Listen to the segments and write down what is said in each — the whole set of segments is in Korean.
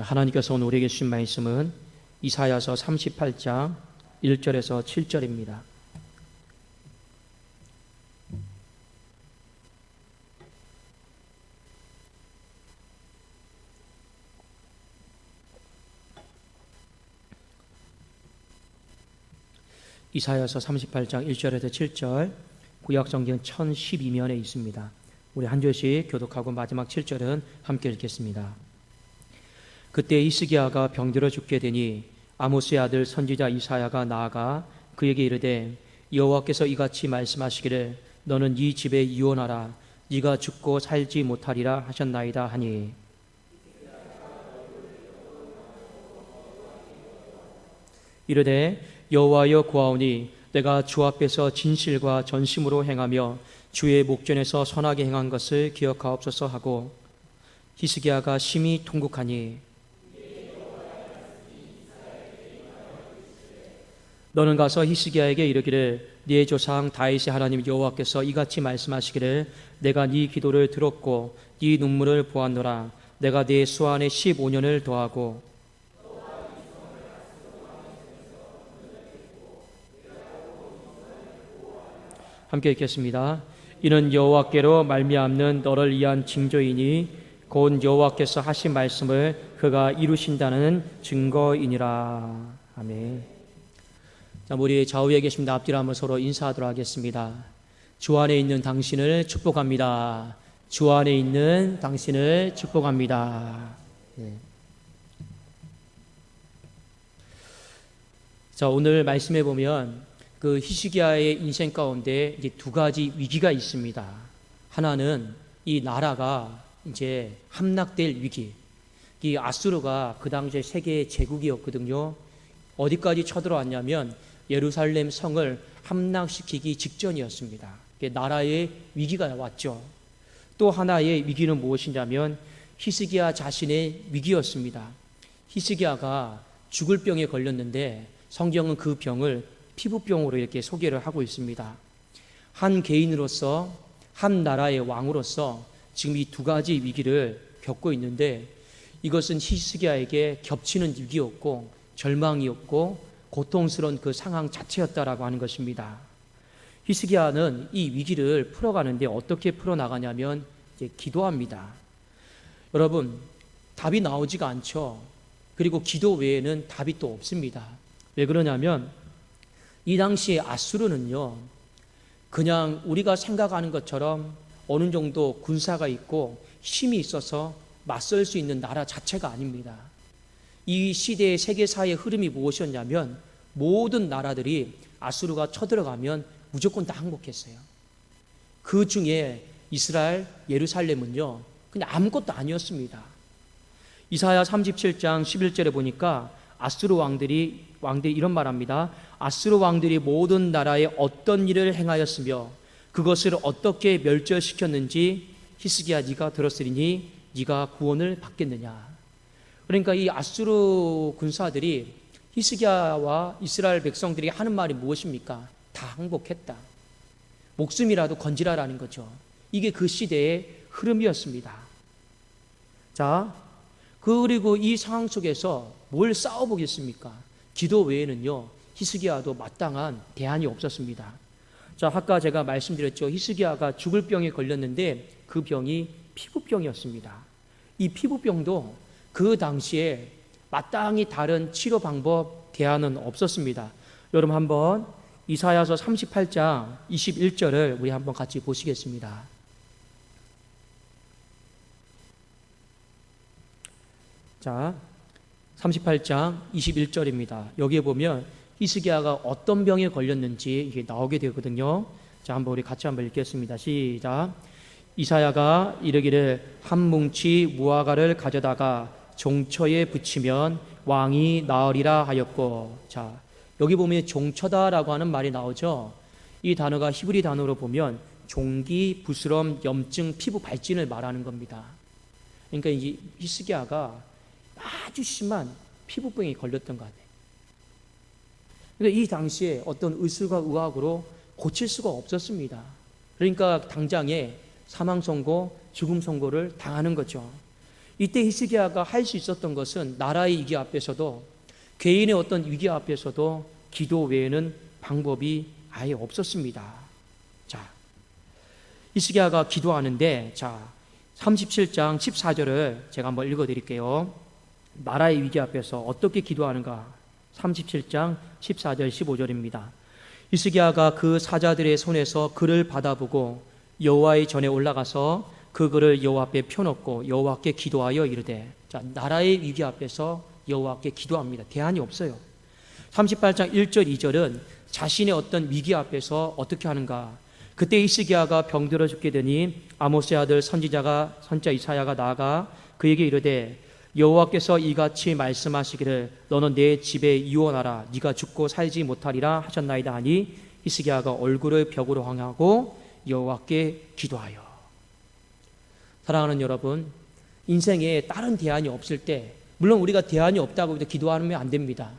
하나님께서 오늘 우리에게 주신 말씀은 이사야서 38장 1절에서 7절입니다. 이사야서 38장 1절에서 7절, 구약성경 1012면에 있습니다. 우리 한 절씩 교독하고 마지막 7절은 함께 읽겠습니다. 그때 히스기야가 병들어 죽게 되니 아모스의 아들 선지자 이사야가 나아가 그에게 이르되 여호와께서 이같이 말씀하시기를 너는 이 집에 이혼하라 네가 죽고 살지 못하리라 하셨나이다 하니 이르되 여호와여 구하오니 내가 주 앞에서 진실과 전심으로 행하며 주의 목전에서 선하게 행한 것을 기억하옵소서 하고 히스기야가 심히 통곡하니 너는 가서 히스기야에게 이르기를 네 조상 다윗의 하나님 여호와께서 이같이 말씀하시기를 내가 네 기도를 들었고 네 눈물을 보았노라 내가 네 수완에 15년을 더하고 함께 읽겠습니다. 이는 여호와께로 말미암는 너를 위한 징조이니 곧 여호와께서 하신 말씀을 그가 이루신다는 증거이니라. 아멘. 자, 우리 좌우에 계신 앞뒤로 한번 서로 인사하도록 하겠습니다. 주 안에 있는 당신을 축복합니다. 주 안에 있는 당신을 축복합니다. 네. 자, 오늘 말씀해 보면 그 히스기야의 인생 가운데 이제 두 가지 위기가 있습니다. 하나는 이 나라가 이제 함락될 위기. 이 아수르가 그 당시에 세계의 제국이었거든요. 어디까지 쳐들어왔냐면 예루살렘 성을 함락시키기 직전이었습니다. 나라의 위기가 왔죠. 또 하나의 위기는 무엇이냐면 히스기야 자신의 위기였습니다. 히스기야가 죽을 병에 걸렸는데 성경은 그 병을 피부병으로 이렇게 소개를 하고 있습니다. 한 개인으로서 한 나라의 왕으로서 지금 이 두 가지 위기를 겪고 있는데 이것은 히스기야에게 겹치는 위기였고 절망이었고 고통스러운 그 상황 자체였다라고 하는 것입니다. 히스기야는 이 위기를 풀어가는데 어떻게 풀어나가냐면 이제 기도합니다. 여러분, 답이 나오지가 않죠. 그리고 기도 외에는 답이 또 없습니다. 왜 그러냐면 이 당시에 아수르는요, 그냥 우리가 생각하는 것처럼 어느 정도 군사가 있고 힘이 있어서 맞설 수 있는 나라 자체가 아닙니다. 이 시대의 세계사의 흐름이 무엇이었냐면 모든 나라들이 아수르가 쳐들어가면 무조건 다 항복했어요. 그 중에 이스라엘, 예루살렘은요, 그냥 아무것도 아니었습니다. 이사야 37장 11절에 보니까 아수르 왕들이 이런 말합니다. 아수르 왕들이 모든 나라에 어떤 일을 행하였으며 그것을 어떻게 멸절시켰는지 히스기야 네가 들었으리니 네가 구원을 받겠느냐. 그러니까 이 아수르 군사들이 히스기야와 이스라엘 백성들이 하는 말이 무엇입니까? 다 항복했다. 목숨이라도 건지라라는 거죠. 이게 그 시대의 흐름이었습니다. 자, 그리고 이 상황 속에서 뭘 싸워보겠습니까? 기도 외에는요, 히스기야도 마땅한 대안이 없었습니다. 자, 아까 제가 말씀드렸죠. 히스기야가 죽을 병에 걸렸는데 그 병이 피부병이었습니다. 이 피부병도 그 당시에 마땅히 다른 치료 방법, 대안은 없었습니다. 여러분 한번 이사야서 38장 21절을 우리 한번 같이 보시겠습니다. 자, 38장 21절입니다. 여기에 보면 히스기야가 어떤 병에 걸렸는지 이게 나오게 되거든요. 자, 한번 우리 같이 한번 읽겠습니다. 시작. 이사야가 이르기를 한 뭉치 무화과를 가져다가 종처에 붙이면 왕이 나으리라 하였고. 자, 여기 보면 종처다라고 하는 말이 나오죠. 이 단어가 히브리 단어로 보면 종기, 부스럼, 염증, 피부 발진을 말하는 겁니다. 그러니까 이 히스기야가 아주 심한 피부병에 걸렸던 것 같아요. 그러니까 이 당시에 어떤 의술과 의학으로 고칠 수가 없었습니다. 그러니까 당장에 사망 선고, 죽음 선고를 당하는 거죠. 이때 히스기야가 할 수 있었던 것은 나라의 위기 앞에서도 개인의 어떤 위기 앞에서도 기도 외에는 방법이 아예 없었습니다. 자, 히스기야가 기도하는데, 자, 37장 14절을 제가 한번 읽어드릴게요. 나라의 위기 앞에서 어떻게 기도하는가? 37장 14절 15절입니다. 히스기야가 그 사자들의 손에서 글을 받아보고 여호와의 전에 올라가서 그 글을 여호와 앞에 펴놓고 여호와께 기도하여 이르되, 자, 나라의 위기 앞에서 여호와께 기도합니다. 대안이 없어요. 38장 1절 2절은 자신의 어떤 위기 앞에서 어떻게 하는가? 그때 히스기야가 병들어 죽게 되니 아모스의 아들 선지자 이사야가 나아가 그에게 이르되, 여호와께서 이같이 말씀하시기를 너는 내 집에 이원하라, 네가 죽고 살지 못하리라 하셨나이다 하니 히스기야가 얼굴을 벽으로 향하고 여호와께 기도하여. 사랑하는 여러분, 인생에 다른 대안이 없을 때, 물론 우리가 대안이 없다고 기도하면 안 됩니다.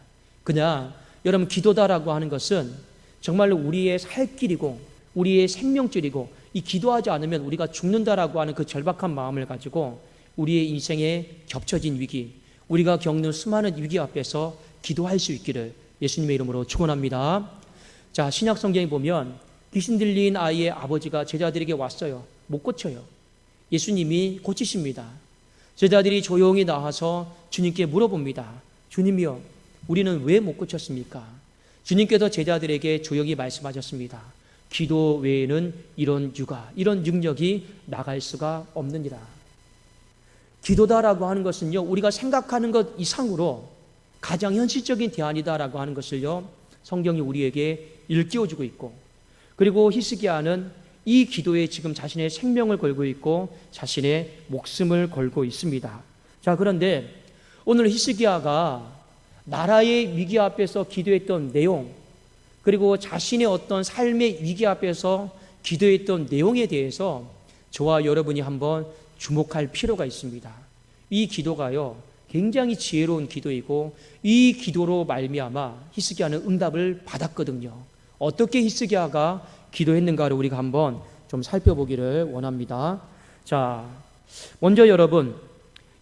그냥 여러분, 기도다라고 하는 것은 정말로 우리의 살 길이고 우리의 생명줄이고, 이 기도하지 않으면 우리가 죽는다라고 하는 그 절박한 마음을 가지고 우리의 인생에 겹쳐진 위기, 우리가 겪는 수많은 위기 앞에서 기도할 수 있기를 예수님의 이름으로 축원합니다. 자, 신약 성경에 보면 귀신 들린 아이의 아버지가 제자들에게 왔어요. 못 고쳐요. 예수님이 고치십니다. 제자들이 조용히 나와서 주님께 물어봅니다. 주님이여, 우리는 왜 못 고쳤습니까? 주님께서 제자들에게 조용히 말씀하셨습니다. 기도 외에는 이런 유가, 이런 능력이 나갈 수가 없느니라. 기도다라고 하는 것은요, 우리가 생각하는 것 이상으로 가장 현실적인 대안이다라고 하는 것을요, 성경이 우리에게 일깨워주고 있고, 그리고 히스기야는 이 기도에 지금 자신의 생명을 걸고 있고 자신의 목숨을 걸고 있습니다. 자, 그런데 오늘 히스기야가 나라의 위기 앞에서 기도했던 내용, 그리고 자신의 어떤 삶의 위기 앞에서 기도했던 내용에 대해서 저와 여러분이 한번 주목할 필요가 있습니다. 이 기도가요, 굉장히 지혜로운 기도이고 이 기도로 말미암아 히스기야는 응답을 받았거든요. 어떻게 히스기야가 기도했는가를 우리가 한번 좀 살펴보기를 원합니다. 자, 먼저 여러분,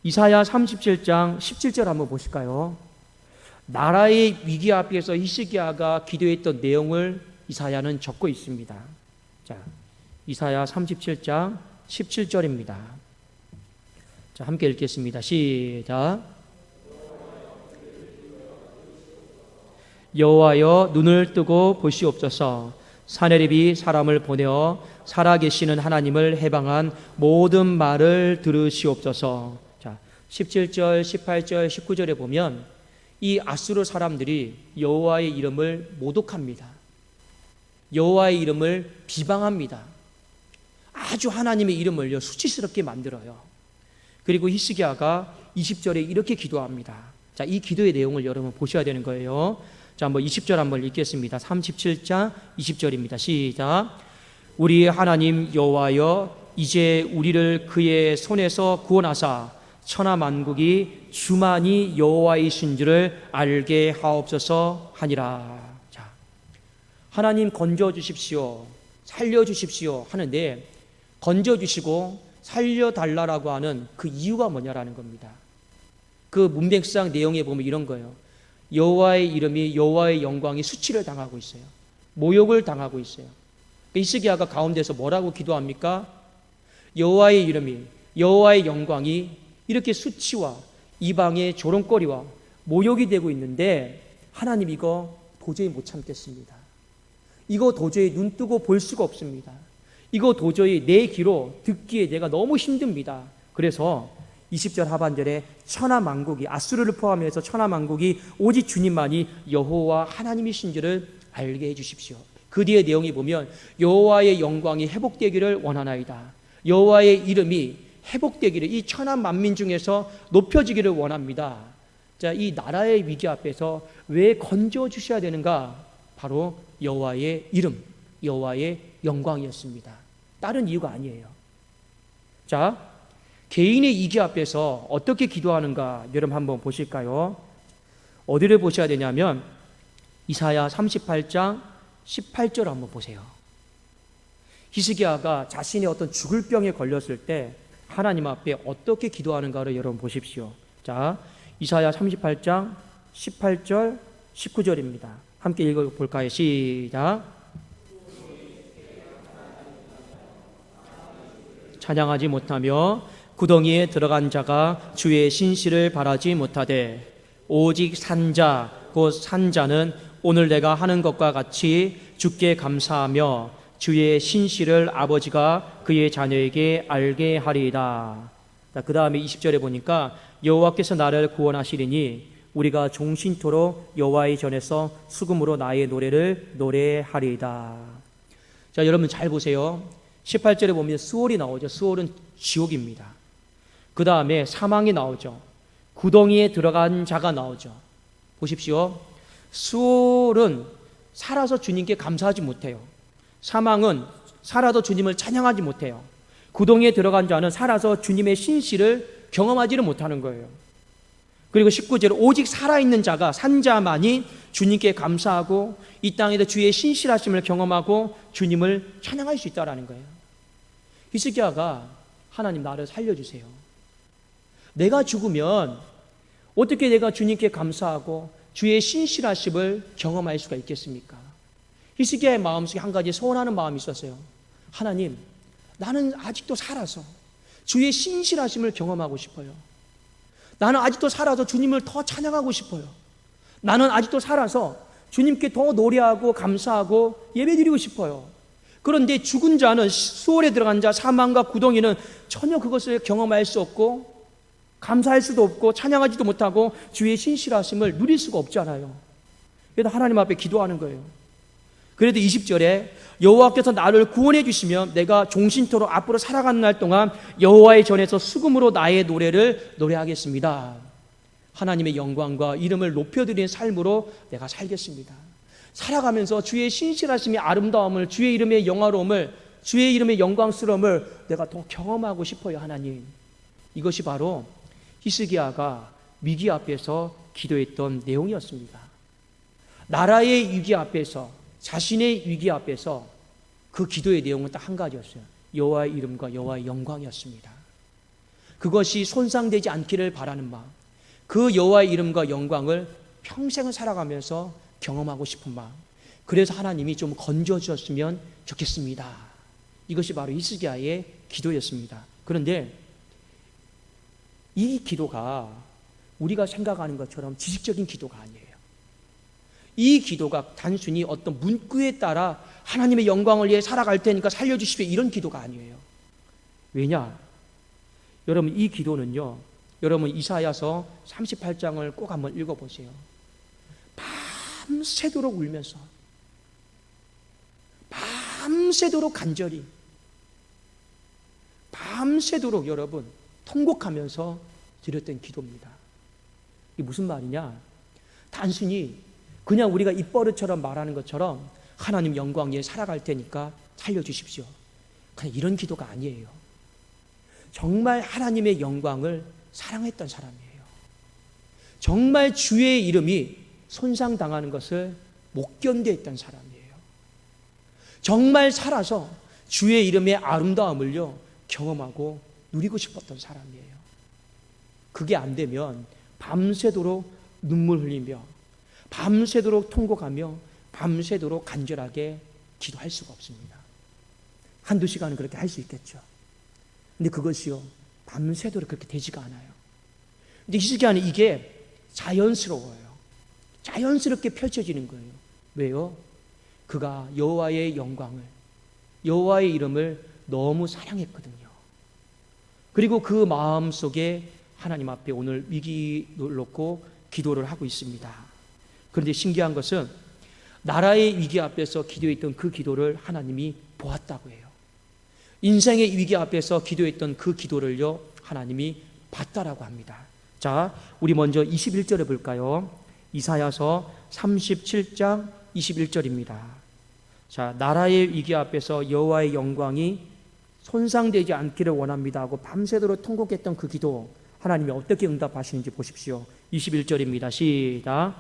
이사야 37장 17절 한번 보실까요? 나라의 위기 앞에서 히스기야가 기도했던 내용을 이사야는 적고 있습니다. 자, 이사야 37장 17절입니다. 자, 함께 읽겠습니다. 시작. 여호와여, 눈을 뜨고 보시옵소서. 사내립이 사람을 보내어 살아계시는 하나님을 해방한 모든 말을 들으시옵소서. 자, 17절, 18절, 19절에 보면 이 아수르 사람들이 여호와의 이름을 모독합니다. 여호와의 이름을 비방합니다. 아주 하나님의 이름을요, 수치스럽게 만들어요. 그리고 히스기야가 20절에 이렇게 기도합니다. 자, 이 기도의 내용을 여러분 보셔야 되는 거예요. 자, 한번 20절 한번 읽겠습니다. 37장 20절입니다. 시작. 우리 하나님 여호와여, 이제 우리를 그의 손에서 구원하사 천하 만국이 주만이 여호와이신 줄을 알게 하옵소서 하니라. 자, 하나님 건져 주십시오, 살려 주십시오 하는데, 건져 주시고 살려 달라라고 하는 그 이유가 뭐냐라는 겁니다. 그 문맥상 내용에 보면 이런 거예요. 여호와의 이름이, 여호와의 영광이 수치를 당하고 있어요. 모욕을 당하고 있어요. 히스기야가 가운데서 뭐라고 기도합니까? 여호와의 이름이, 여호와의 영광이 이렇게 수치와 이방의 조롱거리와 모욕이 되고 있는데, 하나님 이거 도저히 못 참겠습니다. 이거 도저히 눈 뜨고 볼 수가 없습니다. 이거 도저히 내 귀로 듣기에 내가 너무 힘듭니다. 그래서 20절 하반절에 천하 만국이, 아수르를 포함해서 천하 만국이 오직 주님만이 여호와 하나님이신 줄을 알게 해주십시오. 그 뒤에 내용이 보면 여호와의 영광이 회복되기를 원하나이다. 여호와의 이름이 회복되기를, 이 천하 만민 중에서 높여지기를 원합니다. 자, 이 나라의 위기 앞에서 왜 건져 주셔야 되는가? 바로 여호와의 이름, 여호와의 영광이었습니다. 다른 이유가 아니에요. 자, 개인의 위기 앞에서 어떻게 기도하는가 여러분 한번 보실까요? 어디를 보셔야 되냐면 이사야 38장 18절 한번 보세요. 히스기야가 자신의 어떤 죽을 병에 걸렸을 때 하나님 앞에 어떻게 기도하는가를 여러분 보십시오. 자, 이사야 38장 18절 19절입니다. 함께 읽어볼까요? 시작. 찬양하지 못하며 구덩이에 들어간 자가 주의 신실을 바라지 못하되 오직 산자 곧 산자는 오늘 내가 하는 것과 같이 주께 감사하며 주의 신실을 아버지가 그의 자녀에게 알게 하리이다. 그 다음에 20절에 보니까 여호와께서 나를 구원하시리니 우리가 종신토록 여호와의 전에서 수금으로 나의 노래를 노래하리이다. 자, 여러분 잘 보세요. 18절에 보면 수월이 나오죠. 수월은 지옥입니다. 그 다음에 사망이 나오죠. 구덩이에 들어간 자가 나오죠. 보십시오. 수월은 살아서 주님께 감사하지 못해요. 사망은 살아도 주님을 찬양하지 못해요. 구덩이에 들어간 자는 살아서 주님의 신실을 경험하지를 못하는 거예요. 그리고 19절 오직 살아있는 자가 산자만이 주님께 감사하고 이 땅에서 주의 신실하심을 경험하고 주님을 찬양할 수 있다는 거예요. 히스기야가 하나님 나를 살려주세요. 내가 죽으면 어떻게 내가 주님께 감사하고 주의 신실하심을 경험할 수가 있겠습니까? 히스기야의 마음속에 한 가지 소원하는 마음이 있었어요. 하나님, 나는 아직도 살아서 주의 신실하심을 경험하고 싶어요. 나는 아직도 살아서 주님을 더 찬양하고 싶어요. 나는 아직도 살아서 주님께 더 노래하고 감사하고 예배드리고 싶어요. 그런데 죽은 자는 수월에 들어간 자 사망과 구덩이는 전혀 그것을 경험할 수 없고 감사할 수도 없고 찬양하지도 못하고 주의 신실하심을 누릴 수가 없잖아요. 그래서 하나님 앞에 기도하는 거예요. 그래도 20절에 여호와께서 나를 구원해 주시면 내가 종신토록 앞으로 살아가는 날 동안 여호와의 전에서 수금으로 나의 노래를 노래하겠습니다. 하나님의 영광과 이름을 높여드리는 삶으로 내가 살겠습니다. 살아가면서 주의 신실하심의 아름다움을, 주의 이름의 영화로움을, 주의 이름의 영광스러움을 내가 더 경험하고 싶어요. 하나님, 이것이 바로 히스기야가 위기 앞에서 기도했던 내용이었습니다. 나라의 위기 앞에서, 자신의 위기 앞에서 그 기도의 내용은 딱 한 가지였어요. 여호와의 이름과 여호와의 영광이었습니다. 그것이 손상되지 않기를 바라는 마음, 그 여호와의 이름과 영광을 평생을 살아가면서 경험하고 싶은 마음, 그래서 하나님이 좀 건져주셨으면 좋겠습니다. 이것이 바로 히스기야의 기도였습니다. 그런데 이 기도가 우리가 생각하는 것처럼 지식적인 기도가 아니에요. 이 기도가 단순히 어떤 문구에 따라 하나님의 영광을 위해 살아갈 테니까 살려주십시오 이런 기도가 아니에요. 왜냐? 여러분, 이 기도는요, 여러분 이사야서 38장을 꼭 한번 읽어보세요. 밤새도록 울면서, 밤새도록 간절히, 밤새도록 여러분 통곡하면서 드렸던 기도입니다. 이게 무슨 말이냐? 단순히 그냥 우리가 입버릇처럼 말하는 것처럼 하나님 영광 위에 살아갈 테니까 살려주십시오, 그냥 이런 기도가 아니에요. 정말 하나님의 영광을 사랑했던 사람이에요. 정말 주의 이름이 손상당하는 것을 못 견뎌했던 사람이에요. 정말 살아서 주의 이름의 아름다움을요 경험하고 누리고 싶었던 사람이에요. 그게 안 되면 밤새도록 눈물 흘리며, 밤새도록 통곡하며, 밤새도록 간절하게 기도할 수가 없습니다. 한두 시간은 그렇게 할 수 있겠죠. 근데 그것이요 밤새도록 그렇게 되지가 않아요. 근데 히스기야는 이게 자연스러워요. 자연스럽게 펼쳐지는 거예요. 왜요? 그가 여호와의 영광을, 여호와의 이름을 너무 사랑했거든요. 그리고 그 마음 속에 하나님 앞에 오늘 위기를 놓고 기도를 하고 있습니다. 그런데 신기한 것은 나라의 위기 앞에서 기도했던 그 기도를 하나님이 보았다고 해요. 인생의 위기 앞에서 기도했던 그 기도를요 하나님이 봤다라고 합니다. 자, 우리 먼저 21절에 볼까요? 이사야서 37장 21절입니다. 자, 나라의 위기 앞에서 여호와의 영광이 손상되지 않기를 원합니다 하고 밤새도록 통곡했던 그 기도, 하나님이 어떻게 응답하시는지 보십시오. 21절입니다. 시작.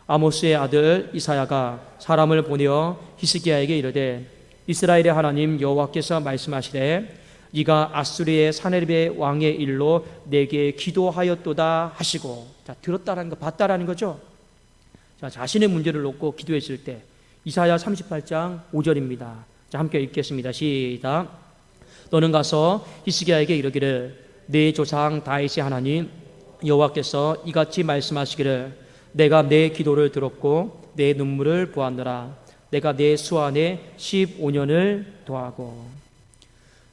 아모스의 아들 이사야가 사람을 보내어 히스기야에게 이르되 이스라엘의 하나님 여호와께서 말씀하시되 네가 아수르의 사네립의 왕의 일로 내게 기도하였도다 하시고. 자, 들었다라는 거, 봤다라는 거죠. 자, 자신의 문제를 놓고 기도했을 때 이사야 38장 5절입니다. 자, 함께 읽겠습니다. 시작. 너는 가서 히스기야에게 이르기를 내 조상 다윗의 하나님 여호와께서 이같이 말씀하시기를 내가 내 기도를 들었고 내 눈물을 보았노라. 내가 내 수완에 15년을 더하고.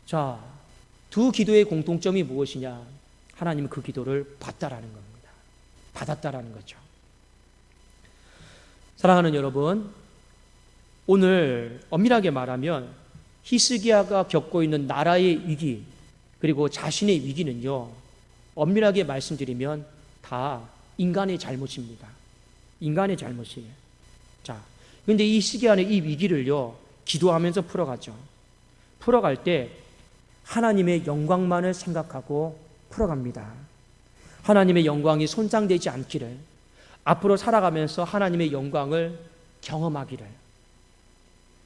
자, 두 기도의 공통점이 무엇이냐? 하나님은 그 기도를 봤다라는 겁니다. 받았다라는 거죠. 사랑하는 여러분, 오늘 엄밀하게 말하면 히스기야가 겪고 있는 나라의 위기 그리고 자신의 위기는요, 엄밀하게 말씀드리면 다 인간의 잘못입니다. 인간의 잘못이에요. 자, 근데 이 히스기야는 이 위기를요, 기도하면서 풀어가죠. 풀어갈 때 하나님의 영광만을 생각하고 풀어갑니다. 하나님의 영광이 손상되지 않기를, 앞으로 살아가면서 하나님의 영광을 경험하기를.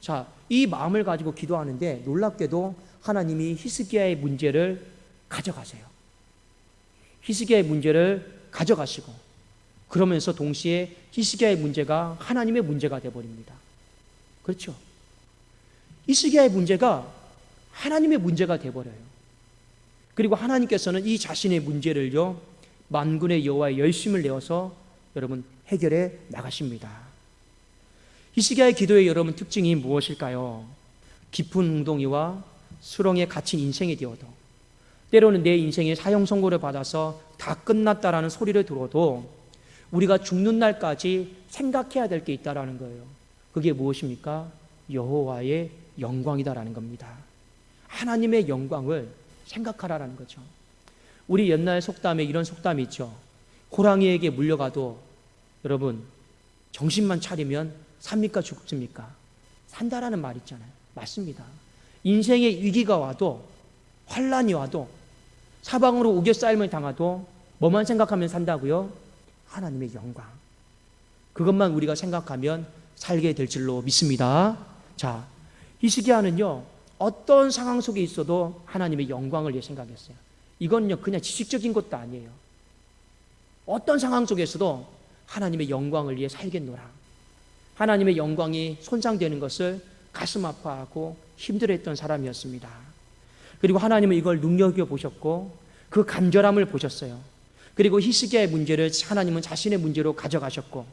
자, 이 마음을 가지고 기도하는데 놀랍게도 하나님이 히스기야의 문제를 가져가세요. 히스기야의 문제를 가져가시고, 그러면서 동시에 히스기야의 문제가 하나님의 문제가 되어버립니다. 그렇죠? 히스기야의 문제가 하나님의 문제가 되어버려요. 그리고 하나님께서는 이 자신의 문제를요, 만군의 여호와의 열심을 내어서 여러분 해결해 나가십니다. 히스기야의 기도의 여러분 특징이 무엇일까요? 깊은 웅덩이와 수렁에 갇힌 인생이 되어도, 때로는 내 인생의 사형 선고를 받아서 다 끝났다라는 소리를 들어도 우리가 죽는 날까지 생각해야 될 게 있다라는 거예요. 그게 무엇입니까? 여호와의 영광이다라는 겁니다. 하나님의 영광을 생각하라라는 거죠. 우리 옛날 속담에 이런 속담이 있죠. 호랑이에게 물려가도 여러분 정신만 차리면 삽니까 죽습니까? 산다라는 말 있잖아요. 맞습니다. 인생의 위기가 와도, 환란이 와도, 사방으로 우겨싸임을 당하도 뭐만 생각하면 산다고요? 하나님의 영광. 그것만 우리가 생각하면 살게 될 줄로 믿습니다. 자, 히스기야는요, 어떤 상황 속에 있어도 하나님의 영광을 생각했어요. 이건요, 그냥 지식적인 것도 아니에요. 어떤 상황 속에서도 하나님의 영광을 위해 살겠노라. 하나님의 영광이 손상되는 것을 가슴 아파하고 힘들어했던 사람이었습니다. 그리고 하나님은 이걸 눈여겨보셨고 그 간절함을 보셨어요. 그리고 히스기야의 문제를 하나님은 자신의 문제로 가져가셨고,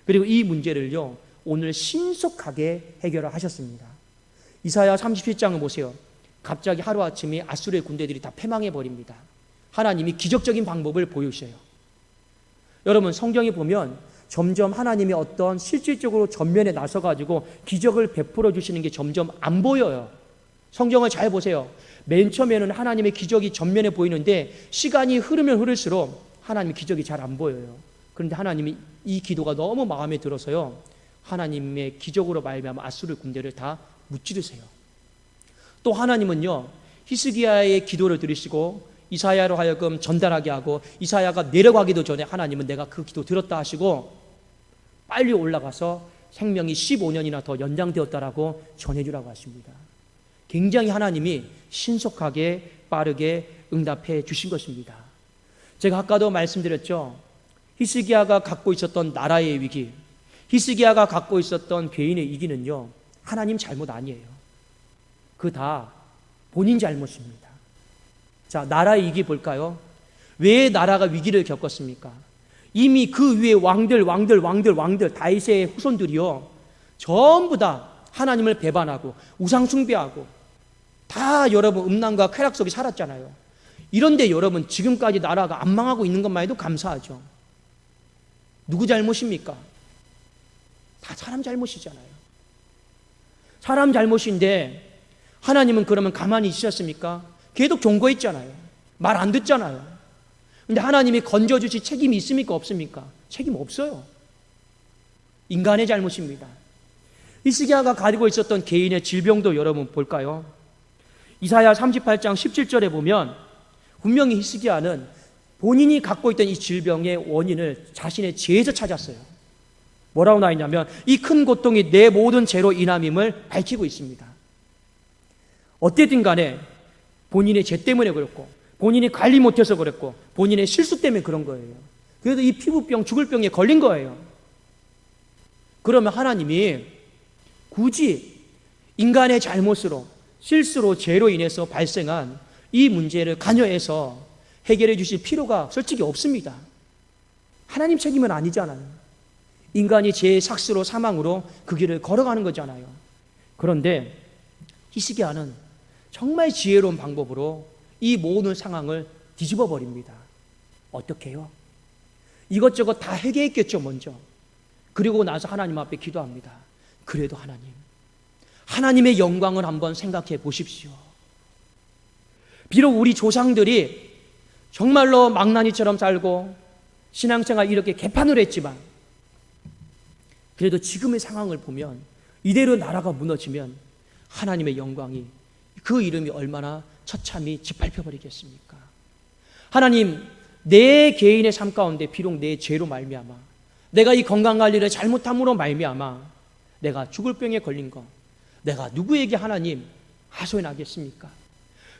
그리고 이 문제를요, 오늘 신속하게 해결을 하셨습니다. 이사야 37장을 보세요. 갑자기 하루아침에 아수르의 군대들이 다 패망해버립니다. 하나님이 기적적인 방법을 보여주셔요. 여러분, 성경에 보면 점점 하나님이 어떤 실질적으로 전면에 나서가지고 기적을 베풀어 주시는 게 점점 안 보여요. 성경을 잘 보세요. 맨 처음에는 하나님의 기적이 전면에 보이는데 시간이 흐르면 흐를수록 하나님의 기적이 잘 안 보여요. 그런데 하나님이 이 기도가 너무 마음에 들어서요, 하나님의 기적으로 말미암아 아수르 군대를 다 무찌르세요. 또 하나님은요, 히스기야의 기도를 들으시고 이사야로 하여금 전달하게 하고, 이사야가 내려가기도 전에 하나님은 내가 그 기도 들었다 하시고 빨리 올라가서 생명이 15년이나 더 연장되었다라고 전해주라고 하십니다. 굉장히 하나님이 신속하게 빠르게 응답해 주신 것입니다. 제가 아까도 말씀드렸죠. 히스기야가 갖고 있었던 나라의 위기, 히스기야가 갖고 있었던 개인의 위기는요, 하나님 잘못 아니에요. 그 다 본인 잘못입니다. 자, 나라의 위기 볼까요? 왜 나라가 위기를 겪었습니까? 이미 그 위에 왕들 다윗의 후손들이요, 전부 다 하나님을 배반하고 우상 숭배하고 다 여러분 음란과 쾌락 속에 살았잖아요. 이런데 여러분 지금까지 나라가 안 망하고 있는 것만 해도 감사하죠. 누구 잘못입니까? 다 사람 잘못이잖아요. 사람 잘못인데 하나님은 그러면 가만히 있으셨습니까? 계속 경고했잖아요. 말 안 듣잖아요. 근데 하나님이 건져주실 책임이 있습니까? 없습니까? 책임 없어요. 인간의 잘못입니다. 히스기야가 가지고 있었던 개인의 질병도 여러분 볼까요? 이사야 38장 17절에 보면 분명히 히스기야는 본인이 갖고 있던 이 질병의 원인을 자신의 죄에서 찾았어요. 뭐라고 나와 있냐면 이 큰 고통이 내 모든 죄로 인함임을 밝히고 있습니다. 어쨌든 간에 본인의 죄 때문에 그랬고, 본인이 관리 못해서 그랬고, 본인의 실수 때문에 그런 거예요. 그래서 이 피부병, 죽을 병에 걸린 거예요. 그러면 하나님이 굳이 인간의 잘못으로, 실수로, 죄로 인해서 발생한 이 문제를 관여해서 해결해 주실 필요가 솔직히 없습니다. 하나님 책임은 아니잖아요. 인간이 죄의 삭스로 사망으로 그 길을 걸어가는 거잖아요. 그런데 히스기야는 정말 지혜로운 방법으로 이 모든 상황을 뒤집어 버립니다. 어떻게 해요? 이것저것 다 해결했겠죠, 먼저. 그리고 나서 하나님 앞에 기도합니다. 그래도 하나님의 영광을 한번 생각해 보십시오. 비록 우리 조상들이 정말로 망나니처럼 살고 신앙생활 이렇게 개판을 했지만, 그래도 지금의 상황을 보면 이대로 나라가 무너지면 하나님의 영광이, 그 이름이 얼마나 처참히 짓밟혀 버리겠습니까? 하나님, 내 개인의 삶 가운데 비록 내 죄로 말미암아, 내가 이 건강관리를 잘못함으로 말미암아 내가 죽을 병에 걸린 거, 내가 누구에게 하나님 하소연하겠습니까?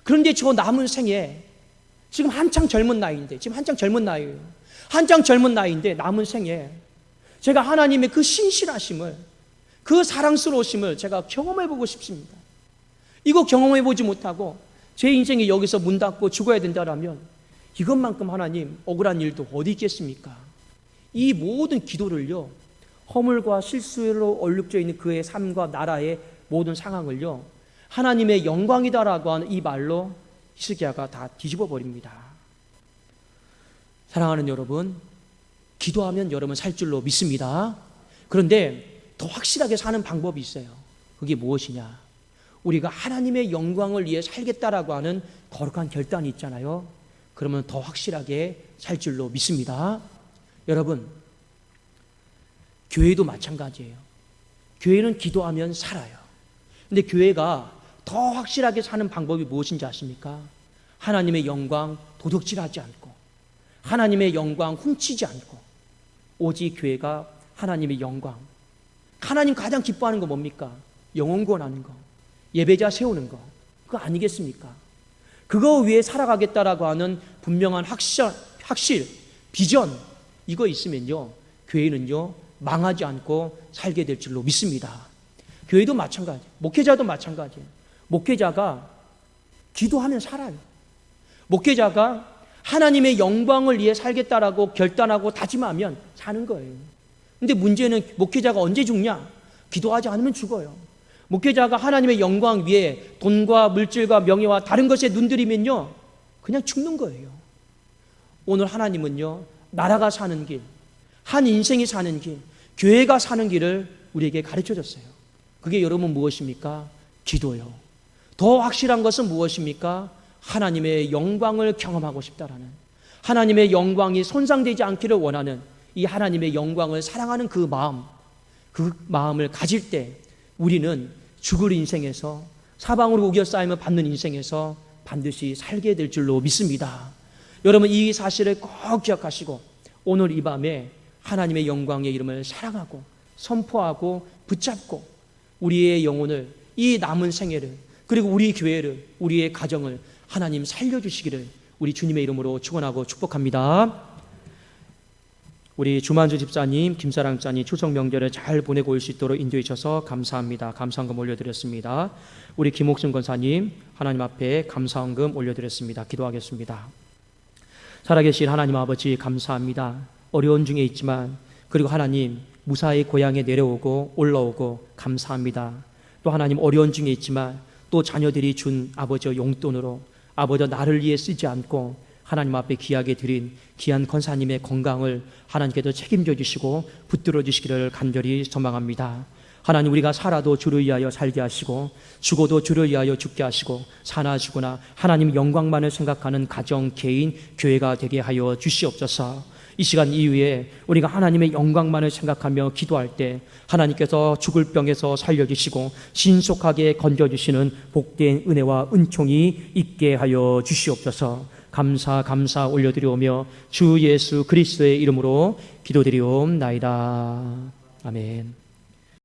그런데 저 남은 생에, 지금 한창 젊은 나이인데, 지금 한창 젊은 나이예요. 한창 젊은 나이인데 남은 생에 제가 하나님의 그 신실하심을, 그 사랑스러우심을 제가 경험해보고 싶습니다. 이거 경험해보지 못하고 제 인생이 여기서 문 닫고 죽어야 된다라면 이것만큼 하나님 억울한 일도 어디 있겠습니까? 이 모든 기도를요, 허물과 실수로 얼룩져 있는 그의 삶과 나라의 모든 상황을요, 하나님의 영광이다라고 하는 이 말로 히스기야가 다 뒤집어 버립니다. 사랑하는 여러분, 기도하면 여러분 살 줄로 믿습니다. 그런데 더 확실하게 사는 방법이 있어요. 그게 무엇이냐? 우리가 하나님의 영광을 위해 살겠다라고 하는 거룩한 결단이 있잖아요. 그러면 더 확실하게 살 줄로 믿습니다. 여러분, 교회도 마찬가지예요. 교회는 기도하면 살아요. 근데 교회가 더 확실하게 사는 방법이 무엇인지 아십니까? 하나님의 영광 도둑질하지 않고, 하나님의 영광 훔치지 않고, 오직 교회가 하나님의 영광, 하나님 가장 기뻐하는 거 뭡니까? 영혼 구원하는 거, 예배자 세우는 거, 그거 아니겠습니까? 그거 위해 살아가겠다라고 하는 분명한 확실, 비전, 이거 있으면요, 교회는요 망하지 않고 살게 될 줄로 믿습니다. 교회도 마찬가지, 목회자도 마찬가지예요. 목회자가 기도하면 살아요. 목회자가 하나님의 영광을 위해 살겠다라고 결단하고 다짐하면 사는 거예요. 근데 문제는 목회자가 언제 죽냐? 기도하지 않으면 죽어요. 목회자가 하나님의 영광 위에 돈과 물질과 명예와 다른 것에 눈들이면요 그냥 죽는 거예요. 오늘 하나님은요 나라가 사는 길, 한 인생이 사는 길, 교회가 사는 길을 우리에게 가르쳐 줬어요. 그게 여러분 무엇입니까? 기도요. 더 확실한 것은 무엇입니까? 하나님의 영광을 경험하고 싶다라는, 하나님의 영광이 손상되지 않기를 원하는 이 하나님의 영광을 사랑하는 그 마음을 가질 때 우리는 죽을 인생에서, 사방으로 우겨싸이며 받는 인생에서 반드시 살게 될 줄로 믿습니다. 여러분, 이 사실을 꼭 기억하시고 오늘 이 밤에 하나님의 영광의 이름을 사랑하고 선포하고 붙잡고 우리의 영혼을, 이 남은 생애를, 그리고 우리 교회를, 우리의 가정을 하나님 살려주시기를 우리 주님의 이름으로 축원하고 축복합니다. 우리 주만주 집사님, 김사랑 집사님 추석 명절을 잘 보내고 올 수 있도록 인도해 주셔서 감사합니다. 감사헌금 올려드렸습니다. 우리 김옥순 권사님, 하나님 앞에 감사헌금 올려드렸습니다. 기도하겠습니다. 살아계신 하나님 아버지, 감사합니다. 어려운 중에 있지만, 그리고 하나님 무사히 고향에 내려오고 올라오고 감사합니다. 또 하나님 어려운 중에 있지만 또 자녀들이 준 아버지의 용돈으로 아버지 나를 위해 쓰지 않고 하나님 앞에 귀하게 드린 귀한 권사님의 건강을 하나님께서 책임져 주시고 붙들어 주시기를 간절히 소망합니다. 하나님, 우리가 살아도 주를 위하여 살게 하시고 죽어도 주를 위하여 죽게 하시고 사나 죽으나 하나님 영광만을 생각하는 가정, 개인, 교회가 되게 하여 주시옵소서. 이 시간 이후에 우리가 하나님의 영광만을 생각하며 기도할 때 하나님께서 죽을 병에서 살려주시고 신속하게 건져주시는 복된 은혜와 은총이 있게 하여 주시옵소서. 감사 올려드리오며 주 예수 그리스도의 이름으로 기도드리옵나이다. 아멘.